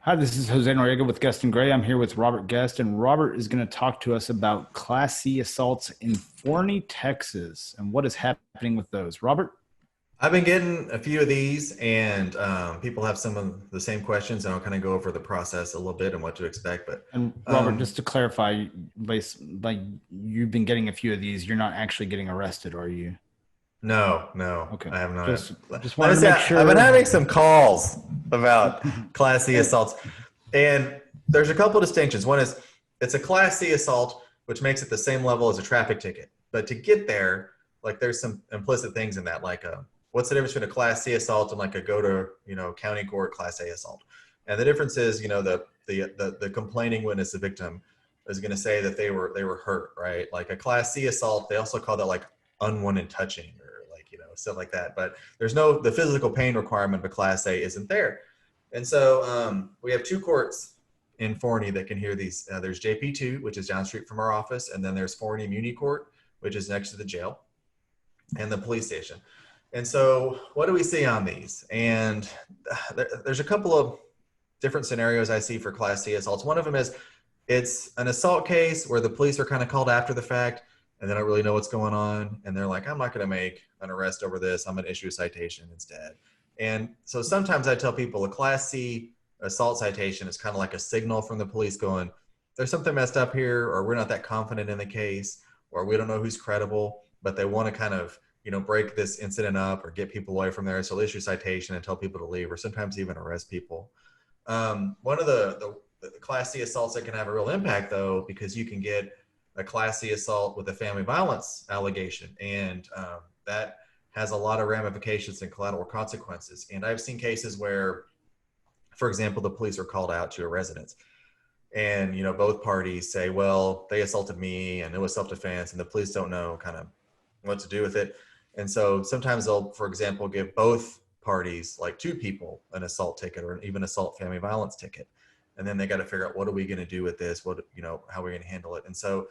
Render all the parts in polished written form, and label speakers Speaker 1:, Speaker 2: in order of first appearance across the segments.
Speaker 1: Hi, this is Jose Noriega with Guest and Gray. I'm here with Robert Guest, and Robert is going to talk to us about Class C assaults in Forney, Texas, and what is happening with those. Robert?
Speaker 2: I've been getting a few of these, and people have some of the same questions, and I'll kind of go over the process a little bit and what to expect. But
Speaker 1: And Robert, just to clarify, like you've been getting a few of these, you're not actually getting arrested, are you?
Speaker 2: no, no,
Speaker 1: Okay,
Speaker 2: I have not.
Speaker 1: just
Speaker 2: Let me
Speaker 1: wanted to
Speaker 2: say,
Speaker 1: make
Speaker 2: I've been
Speaker 1: sure.
Speaker 2: having some calls about Class C assaults, and there's a couple distinctions. One is it's a Class C assault, which makes it the same level as a traffic ticket. But to get there, like there's some implicit things in that, like what's the difference between a Class C assault and like a go to county court Class A assault? And the difference is, the complaining witness, the victim, is going to say that they were hurt, right? Like a Class C assault, they also call that like unwanted touching or like stuff like that. But there's no the physical pain requirement of a Class A isn't there. And so we have two courts in Forney that can hear these. There's JP2, which is down street from our office, and then there's Forney Muni Court, which is next to the jail and the police station. And so what do we see on these? And there's a couple of different scenarios I see for Class C assaults. One of them is it's an assault case where the police are kind of called after the fact and they don't really know what's going on. And they're like, I'm not going to make an arrest over this. I'm going to issue a citation instead. And so sometimes I tell people a Class C assault citation is kind of like a signal from the police going, there's something messed up here, or we're not that confident in the case, or we don't know who's credible, but they want to kind of break this incident up or get people away from there. So they'll issue a citation and tell people to leave, or sometimes even arrest people. One of the Class C assaults that can have a real impact, though, because you can get a Class C assault with a family violence allegation, and that has a lot of ramifications and collateral consequences. And I've seen cases where, for example, the police are called out to a residence, and both parties say, well, they assaulted me and it was self-defense, and the police don't know kind of what to do with it. And so sometimes they'll, for example, give both parties, like two people, an assault ticket or even assault family violence ticket. And then they got to figure out, what are we going to do with this? How are we going to handle it? And so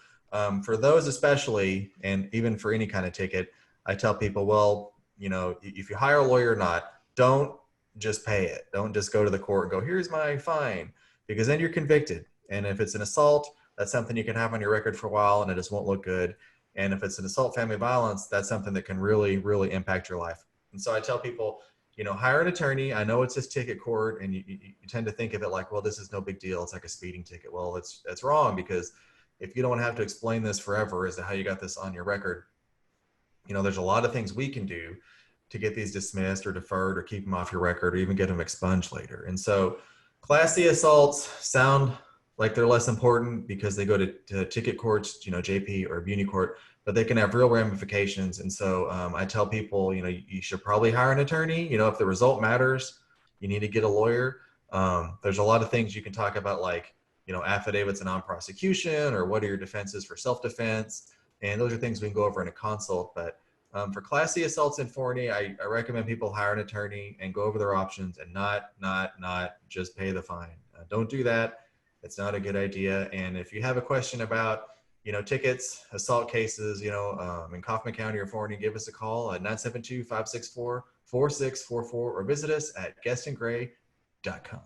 Speaker 2: for those especially, and even for any kind of ticket, I tell people, well, if you hire a lawyer or not, don't just pay it. Don't just go to the court and go, here's my fine, because then you're convicted. And if it's an assault, that's something you can have on your record for a while and it just won't look good. And if it's an assault family violence, that's something that can really, really impact your life. And so I tell people, hire an attorney. I know it's just ticket court, and you tend to think of it like, well, this is no big deal. It's like a speeding ticket. Well, that's wrong, because if you don't have to explain this forever as to how you got this on your record, there's a lot of things we can do to get these dismissed or deferred or keep them off your record or even get them expunged later. And so Class C assaults sound like they're less important because they go to ticket courts, JP or Muni Court, but they can have real ramifications. And so I tell people, you should probably hire an attorney. If the result matters, you need to get a lawyer. There's a lot of things you can talk about, like, affidavits and non-prosecution, or what are your defenses for self-defense. And those are things we can go over in a consult. But for Class C assaults in Forney, I recommend people hire an attorney and go over their options and not just pay the fine. Don't do that. It's not a good idea. And if you have a question about, tickets, assault cases, in Kaufman County or Forney, give us a call at 972-564-4644 or visit us at guestandgray.com.